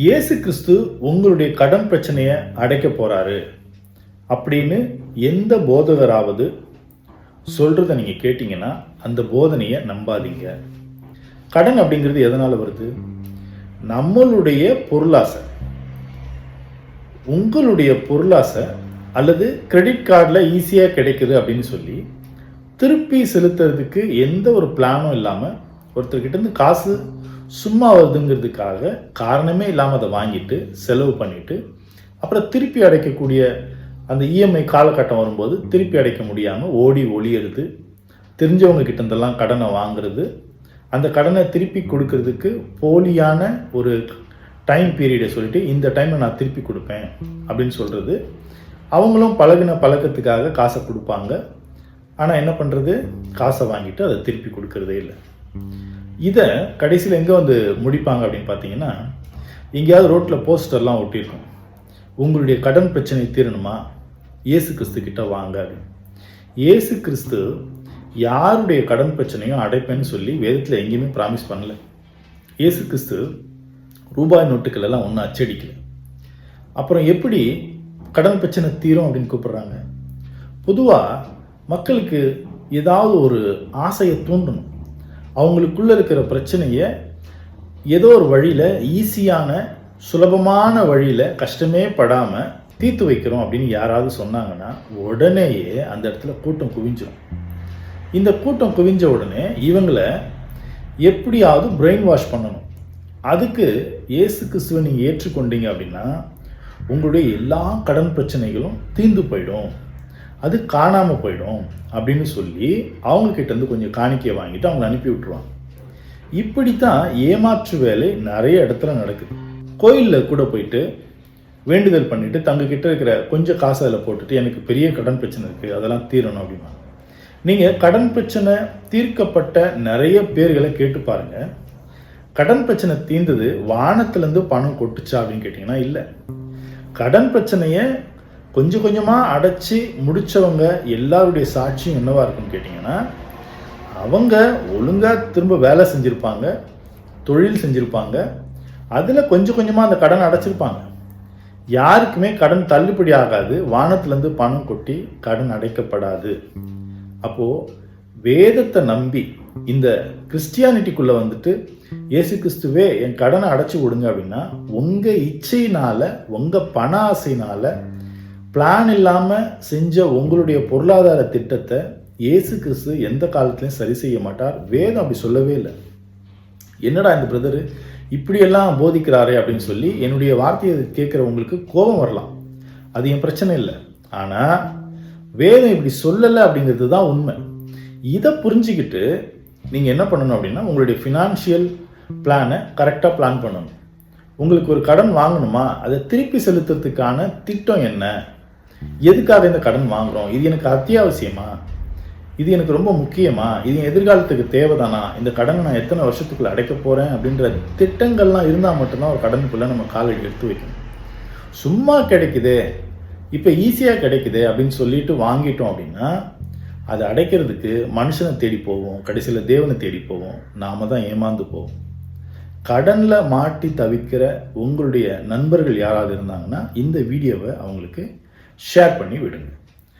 இயேசு கிறிஸ்து உங்களுடைய கடன் பிரச்சனையை அடைக்க போறாரு அப்படின்னு எந்த போதகராவது சொல்றத நீங்க கேட்டீங்கன்னா அந்த போதனையை நம்பாதீங்க. கடன் அப்படிங்கிறது எதனால வருது? நம்மளுடைய பொருளாசை, உங்களுடைய பொருளாசை அல்லது கிரெடிட் கார்டில் ஈஸியாக கிடைக்குது அப்படின்னு சொல்லி திருப்பி செலுத்துறதுக்கு எந்த ஒரு பிளானும் இல்லாமல் ஒருத்தர்கிட்ட இருந்து காசு சும்மா வருதுங்கிறதுக்காக காரணமே இல்லாமல் அதை வாங்கிட்டு செலவு பண்ணிட்டு அப்புறம் திருப்பி அடைக்கக்கூடிய அந்த இஎம்ஐ காலகட்டம் வரும்போது திருப்பி அடைக்க முடியாமல் ஓடி ஒளியறது, தெரிஞ்சவங்க கிட்டேருந்தெல்லாம் கடனை வாங்குறது, அந்த கடனை திருப்பி கொடுக்கறதுக்கு போலியான ஒரு டைம் பீரியடை சொல்லிட்டு இந்த டைமை நான் திருப்பி கொடுப்பேன் அப்படின்னு சொல்கிறது. அவங்களும் பழகின பழக்கத்துக்காக காசை கொடுப்பாங்க. ஆனால் என்ன பண்ணுறது, காசை வாங்கிட்டு அதை திருப்பி கொடுக்கறதே இல்லை. இதை கடைசியில் எங்கே வந்து முடிப்பாங்க அப்படின்னு பார்த்தீங்கன்னா, எங்கேயாவது ரோட்டில் போஸ்டர்லாம் ஒட்டியிருக்கும், உங்களுடைய கடன் பிரச்சனை தீரணுமா இயேசு கிறிஸ்து கிட்ட வாங்க அப்படின்னு. இயேசு கிறிஸ்து யாருடைய கடன் பிரச்சனையும் அடைப்பேன்னு சொல்லி வேதத்தில் எங்கேயுமே ப்ராமிஸ் பண்ணல. இயேசு கிறிஸ்து ரூபாய் நோட்டுக்கள் எல்லாம் ஒன்றும் அச்சடிக்கல. அப்புறம் எப்படி கடன் பிரச்சனை தீரும் அப்படின்னு கூப்பிடுறாங்க? பொதுவாக மக்களுக்கு ஏதாவது ஒரு ஆசையை தூண்டணும், அவங்களுக்குள்ள இருக்கிற பிரச்சனையை ஏதோ ஒரு வழியில் ஈஸியான சுலபமான வழியில் கஷ்டமே படாமல் தீர்த்து வைக்கிறோம் அப்படின்னு யாராவது சொன்னாங்கன்னா உடனேயே அந்த இடத்துல கூட்டம் குவிஞ்சிடும். இந்த கூட்டம் குவிஞ்ச உடனே இவங்களை எப்படியாவது பிரெயின் வாஷ் பண்ணணும். அதுக்கு இயேசு கிறிஸ்துவை நீங்கள் ஏற்றுக்கொண்டீங்க அப்படின்னா உங்களுடைய எல்லா கடன் பிரச்சனைகளும் தீர்ந்து போயிடும், அது காணாமல் போயிடும் அப்படின்னு சொல்லி அவங்கக்கிட்டேருந்து கொஞ்சம் காணிக்கையை வாங்கிட்டு அவங்களை அனுப்பி விட்டுருவாங்க. இப்படித்தான் ஏமாற்று வேலை நிறைய இடத்துல நடக்குது. கோயிலில் கூட போயிட்டு வேண்டுதல் பண்ணிட்டு தங்கக்கிட்ட இருக்கிற கொஞ்சம் காசு அதில் போட்டுட்டு எனக்கு பெரிய கடன் பிரச்சனை இருக்குது, அதெல்லாம் தீரணும் அப்படின்னா. நீங்கள் கடன் பிரச்சனை தீர்க்கப்பட்ட நிறைய பேர்களை கேட்டு பாருங்கள். கடன் பிரச்சனை தீர்ந்தது வானத்திலேருந்து பணம் கொட்டுச்சா அப்படின்னு கேட்டிங்கன்னா இல்லை. கடன் பிரச்சனையை கொஞ்சம் கொஞ்சமாக அடைச்சி முடித்தவங்க எல்லாருடைய சாட்சியும் என்னவா இருக்குன்னு கேட்டிங்கன்னா, அவங்க ஒழுங்காக திரும்ப வேலை செஞ்சுருப்பாங்க, தொழில் செஞ்சுருப்பாங்க, அதில் கொஞ்சம் கொஞ்சமாக அந்த கடன் அடைச்சிருப்பாங்க. யாருக்குமே கடன் தள்ளுபடி ஆகாது, வானத்திலேருந்து பணம் கொட்டி கடன் அடைக்கப்படாது. அப்போது வேதத்தை நம்பி இந்த கிறிஸ்டியானிட்டிக்குள்ளே வந்துட்டு இயேசு கிறிஸ்துவே என் கடனை அடைச்சி விடுங்க அப்படின்னா உங்கள் இச்சையினால், உங்கள் பண ஆசையினால் பிளான் இல்லாமல் செஞ்ச உங்களுடைய பொருளாதார திட்டத்தை இயேசு கிறிஸ்து எந்த காலத்துலையும் சரி செய்ய மாட்டார். வேதம் அப்படி சொல்லவே இல்லை. என்னடா இந்த பிரதரு இப்படியெல்லாம் போதிக்கிறாரே அப்படின்னு சொல்லி என்னுடைய வார்த்தையை கேட்குறவங்களுக்கு கோபம் வரலாம், அது என் பிரச்சனை இல்லை. ஆனால் வேதம் இப்படி சொல்லலை அப்படிங்கிறது தான் உண்மை. இதை புரிஞ்சுக்கிட்டு நீங்கள் என்ன பண்ணணும் அப்படின்னா உங்களுடைய ஃபினான்ஷியல் பிளானை கரெக்டாக பிளான் பண்ணணும். உங்களுக்கு ஒரு கடன் வாங்கணுமா, அதை திருப்பி செலுத்துறதுக்கான திட்டம் என்ன, எதுக்காக இந்த கடன் வாங்குகிறோம், இது எனக்கு அத்தியாவசியமா, இது எனக்கு ரொம்ப முக்கியமா, இது எதிர்காலத்துக்கு தேவைதானா, இந்த கடனை நான் எத்தனை வருஷத்துக்குள்ள அடைக்க போகிறேன் அப்படின்ற திட்டங்கள்லாம் இருந்தால் மட்டும்தான் ஒரு கடனுக்குள்ளே நம்ம காலடி எடுத்து வைக்கணும். சும்மா கிடைக்குதே, இப்போ ஈஸியாக கிடைக்குது அப்படின்னு சொல்லிட்டு வாங்கிட்டோம் அப்படின்னா அதை அடைக்கிறதுக்கு மனுஷனை தேடி போவோம், கடைசியில் தேவனை தேடி போவோம், நாம தான் ஏமாந்து போவோம். கடனில் மாட்டி தவிக்கிற உங்களுடைய நண்பர்கள் யாராவது இருந்தாங்கன்னா இந்த வீடியோவை அவங்களுக்கு ஷேர் பண்ணி விடுங்க.